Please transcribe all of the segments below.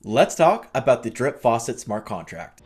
Let's talk about the Drip Faucet smart contract.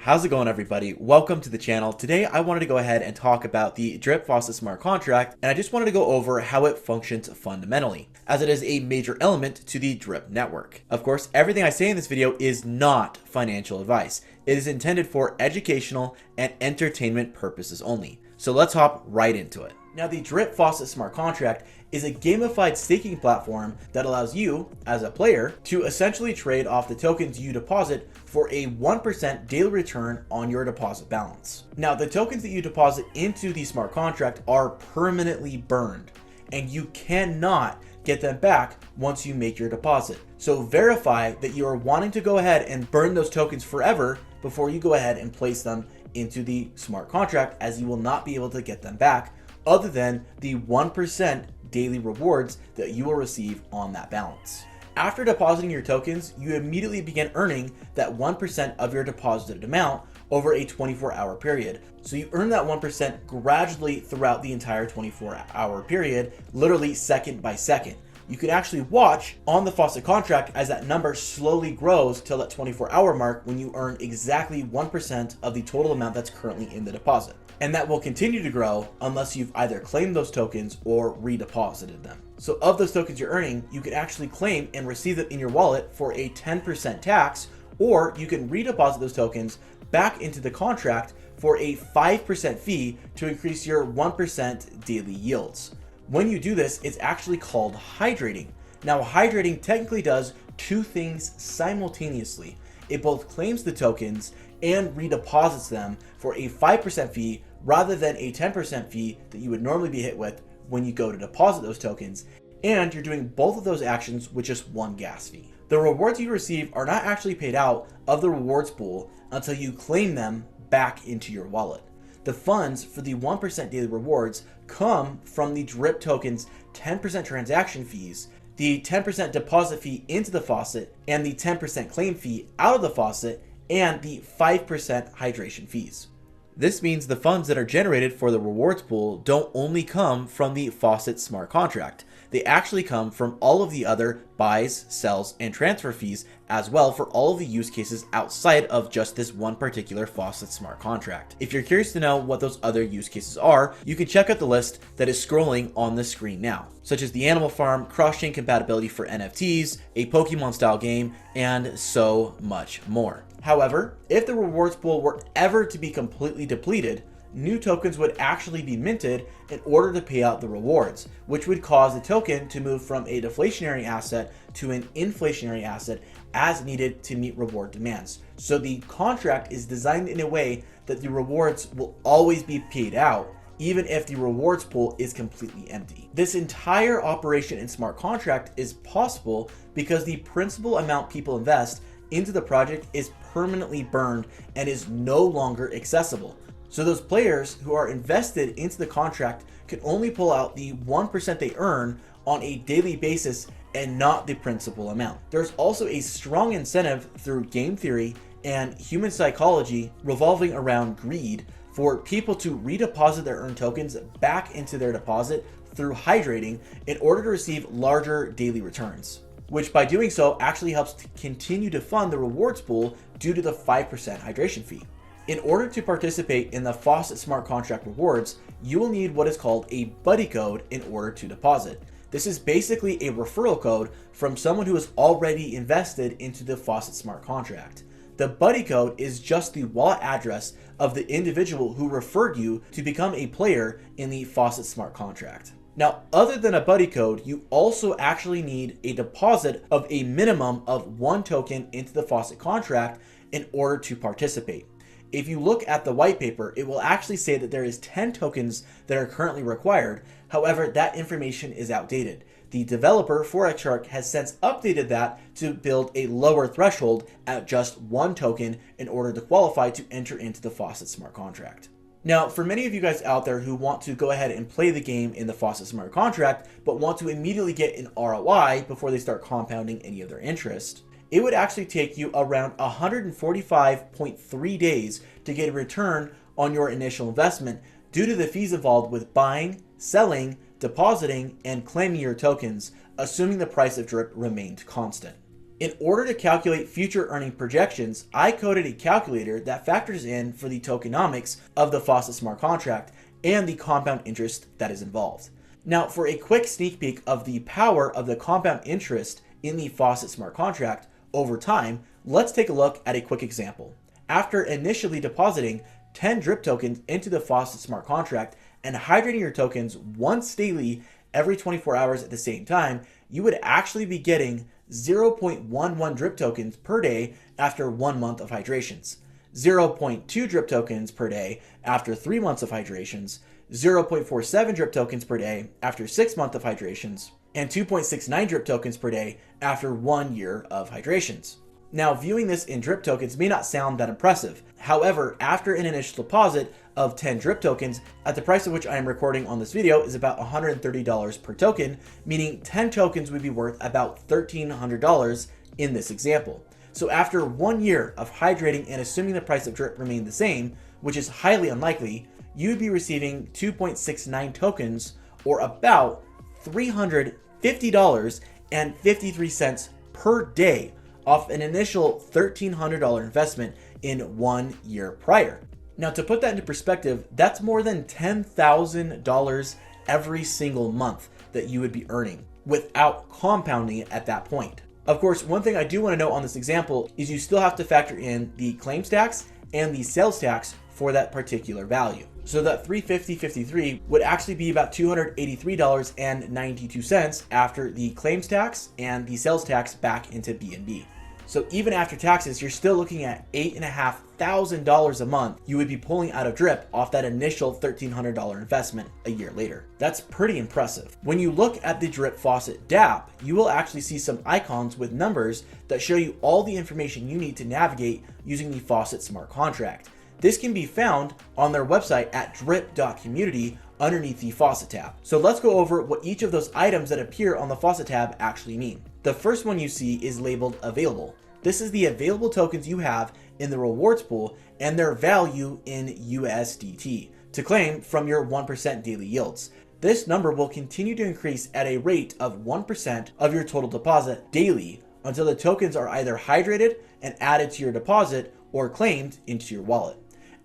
How's it going, everybody? Welcome to the channel. Today I wanted to go ahead and talk about the Drip Faucet smart contract, and I just wanted to go over how it functions fundamentally, as it is a major element to the Drip network. Of course, everything I say in this video is not financial advice. It is intended for educational and entertainment purposes only. So let's hop right into it. Now, the Drip Faucet smart contract is a gamified staking platform that allows you, as a player, to essentially trade off the tokens you deposit for a 1% daily return on your deposit balance. Now, the tokens that you deposit into the smart contract are permanently burned, and you cannot get them back once you make your deposit. So verify that you are wanting to go ahead and burn those tokens forever before you go ahead and place them into the smart contract, as you will not be able to get them back other than the 1% daily rewards that you will receive on that balance. After depositing your tokens, you immediately begin earning that 1% of your deposited amount over a 24-hour period. So you earn that 1% gradually throughout the entire 24-hour period, literally second by second. You can actually watch on the Faucet contract as that number slowly grows till that 24-hour mark, when you earn exactly 1% of the total amount that's currently in the deposit. And that will continue to grow unless you've either claimed those tokens or redeposited them. So of those tokens you're earning, you can actually claim and receive them in your wallet for a 10% tax, or you can redeposit those tokens back into the contract for a 5% fee to increase your 1% daily yields. When you do this, it's actually called hydrating. Now, hydrating technically does two things simultaneously. It both claims the tokens and redeposits them for a 5% fee rather than a 10% fee that you would normally be hit with when you go to deposit those tokens. And you're doing both of those actions with just one gas fee. The rewards you receive are not actually paid out of the rewards pool until you claim them back into your wallet. The funds for the 1% daily rewards come from the Drip token's 10% transaction fees, the 10% deposit fee into the faucet, and the 10% claim fee out of the faucet, and the 5% hydration fees. This means the funds that are generated for the rewards pool don't only come from the Faucet smart contract. They actually come from all of the other buys, sells, and transfer fees as well, for all of the use cases outside of just this one particular Faucet smart contract. If you're curious to know what those other use cases are, you can check out the list that is scrolling on the screen now, such as the Animal Farm, cross-chain compatibility for NFTs, a Pokemon style game, and so much more. However, if the rewards pool were ever to be completely depleted, new tokens would actually be minted in order to pay out the rewards, which would cause the token to move from a deflationary asset to an inflationary asset as needed to meet reward demands. So the contract is designed in a way that the rewards will always be paid out, even if the rewards pool is completely empty. This entire operation in smart contract is possible because the principal amount people invest into the project is permanently burned and is no longer accessible. So those players who are invested into the contract can only pull out the 1% they earn on a daily basis and not the principal amount. There's also a strong incentive through game theory and human psychology revolving around greed for people to redeposit their earned tokens back into their deposit through hydrating in order to receive larger daily returns, which by doing so actually helps to continue to fund the rewards pool due to the 5% hydration fee. In order to participate in the Faucet smart contract rewards, you will need what is called a buddy code in order to deposit. This is basically a referral code from someone who has already invested into the Faucet smart contract. The buddy code is just the wallet address of the individual who referred you to become a player in the Faucet smart contract. Now, other than a buddy code, you also actually need a deposit of a minimum of 1 token into the Faucet contract in order to participate. If you look at the white paper, it will actually say that there is 10 tokens that are currently required. However, that information is outdated. The developer, ForexShark, has since updated that to build a lower threshold at just 1 token in order to qualify to enter into the Faucet smart contract. Now, for many of you guys out there who want to go ahead and play the game in the Faucet smart contract, but want to immediately get an ROI before they start compounding any of their interest, it would actually take you around 145.3 days to get a return on your initial investment due to the fees involved with buying, selling, depositing, and claiming your tokens, assuming the price of DRIP remained constant. In order to calculate future earning projections, I coded a calculator that factors in for the tokenomics of the Faucet smart contract and the compound interest that is involved. Now, for a quick sneak peek of the power of the compound interest in the Faucet smart contract over time, let's take a look at a quick example. After initially depositing 10 DRIP tokens into the Faucet smart contract and hydrating your tokens once daily every 24 hours at the same time, you would actually be getting 0.11 DRIP tokens per day after 1 month of hydrations, 0.2 DRIP tokens per day after 3 months of hydrations, 0.47 DRIP tokens per day after 6 months of hydrations, and 2.69 DRIP tokens per day after 1 year of hydrations. Now, viewing this in DRIP tokens may not sound that impressive. However, after an initial deposit of 10 DRIP tokens, at the price at which I am recording on this video is about $130 per token, meaning 10 tokens would be worth about $1,300 in this example. So after 1 year of hydrating and assuming the price of DRIP remained the same, which is highly unlikely, you would be receiving 2.69 tokens, or about $350.53 per day off an initial $1,300 investment in 1 year prior. Now, to put that into perspective, that's more than $10,000 every single month that you would be earning without compounding it at that point. Of course, one thing I do want to note on this example is you still have to factor in the claims tax and the sales tax for that particular value. So that $350.53 would actually be about $283.92 after the claims tax and the sales tax back into BNB. So even after taxes, you're still looking at $8,500 a month you would be pulling out of DRIP off that initial $1,300 investment a year later. That's pretty impressive. When you look at the DRIP Faucet dApp, you will actually see some icons with numbers that show you all the information you need to navigate using the Faucet smart contract. This can be found on their website at drip.community underneath the Faucet tab. So let's go over what each of those items that appear on the Faucet tab actually mean. The first one you see is labeled available. This is the available tokens you have in the rewards pool and their value in USDT to claim from your 1% daily yields. This number will continue to increase at a rate of 1% of your total deposit daily until the tokens are either hydrated and added to your deposit or claimed into your wallet.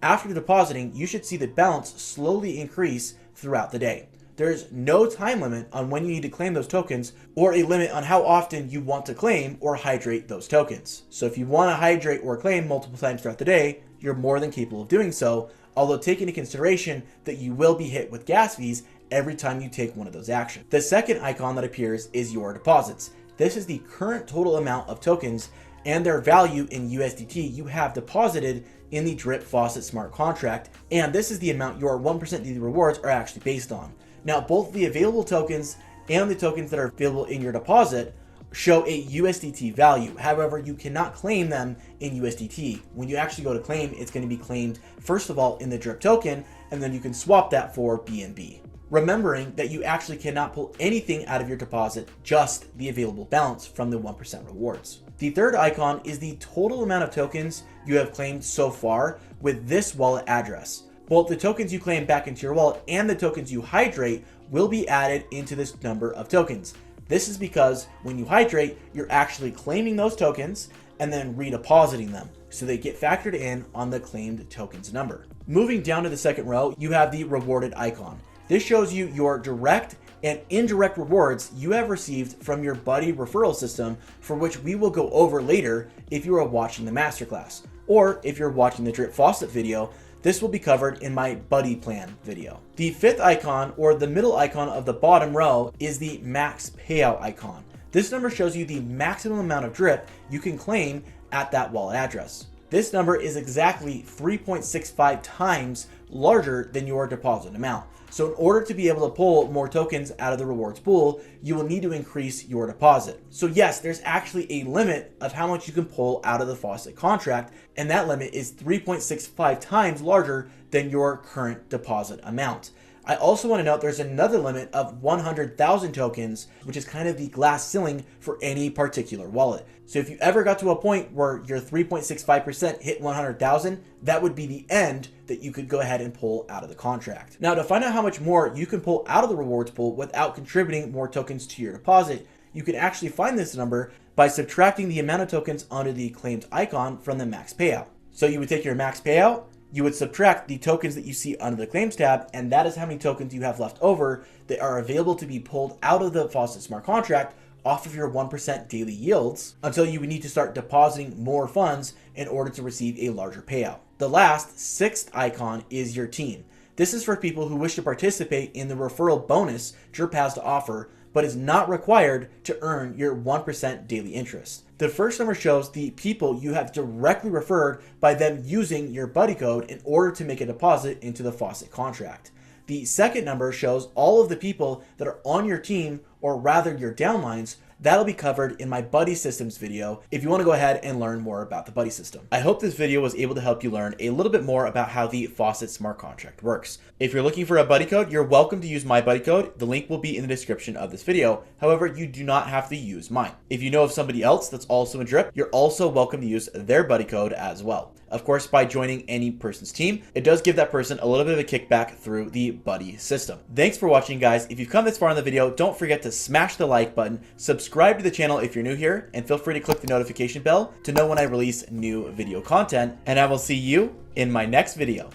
After depositing, you should see the balance slowly increase throughout the day. There's no time limit on when you need to claim those tokens or a limit on how often you want to claim or hydrate those tokens. So if you want to hydrate or claim multiple times throughout the day, you're more than capable of doing so, although take into consideration that you will be hit with gas fees every time you take one of those actions. The second icon that appears is your deposits. This is the current total amount of tokens and their value in USDT you have deposited in the DRIP Faucet smart contract, and this is the amount your 1% daily rewards are actually based on. Now, both the available tokens and the tokens that are available in your deposit show a USDT value. However, you cannot claim them in USDT. When you actually go to claim, it's going to be claimed first of all in the DRIP token, and then you can swap that for BNB. Remembering that you actually cannot pull anything out of your deposit, just the available balance from the 1% rewards. The third icon is the total amount of tokens you have claimed so far with this wallet address. Both the tokens you claim back into your wallet and the tokens you hydrate will be added into this number of tokens. This is because when you hydrate, you're actually claiming those tokens and then redepositing them, so they get factored in on the claimed tokens number. Moving down to the second row, you have the rewarded icon. This shows you your direct and indirect rewards you have received from your buddy referral system, for which we will go over later if you are watching the masterclass. Or if you're watching the Drip Faucet video, this will be covered in my buddy plan video. The fifth icon, or the middle icon of the bottom row, is the max payout icon. This number shows you the maximum amount of drip you can claim at that wallet address. This number is exactly 3.65 times larger than your deposit amount. So in order to be able to pull more tokens out of the rewards pool, you will need to increase your deposit. So yes, there's actually a limit of how much you can pull out of the Faucet contract, and that limit is 3.65 times larger than your current deposit amount. I also want to note there's another limit of 100,000 tokens, which is kind of the glass ceiling for any particular wallet. So if you ever got to a point where your 3.65% hit 100,000, that would be the end that you could go ahead and pull out of the contract. Now, to find out how much more you can pull out of the rewards pool without contributing more tokens to your deposit, you can actually find this number by subtracting the amount of tokens under the claimed icon from the max payout. So you would take your max payout, you would subtract the tokens that you see under the claims tab, and that is how many tokens you have left over that are available to be pulled out of the Faucet smart contract off of your 1% daily yields until you would need to start depositing more funds in order to receive a larger payout. The last, sixth icon is your team. This is for people who wish to participate in the referral bonus Drip has to offer, but is not required to earn your 1% daily interest. The first number shows the people you have directly referred by them using your buddy code in order to make a deposit into the Faucet contract. The second number shows all of the people that are on your team, or rather your downlines. That'll be covered in my buddy systems video if you want to go ahead and learn more about the buddy system. I hope this video was able to help you learn a little bit more about how the Faucet smart contract works. If you're looking for a buddy code, you're welcome to use my buddy code. The link will be in the description of this video. However, you do not have to use mine. If you know of somebody else that's also in Drip, you're also welcome to use their buddy code as well. Of course, by joining any person's team, it does give that person a little bit of a kickback through the buddy system. Thanks for watching, guys. If you've come this far in the video, don't forget to smash the like button, subscribe to the channel if you're new here, and feel free to click the notification bell to know when I release new video content. And I will see you in my next video.